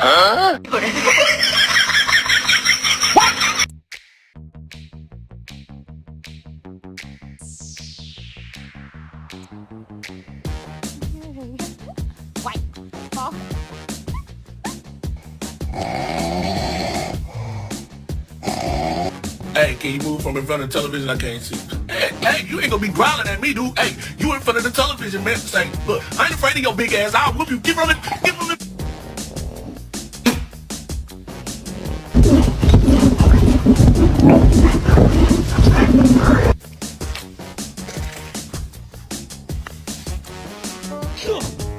Quậy con. Hey, can you move from in front of the television? I can't see. Hey, you ain't gonna be growling at me, dude. Hey, you in front of the television, man. Say, look, I ain't afraid of your big ass. I'll whoop you. Get on the. Sure.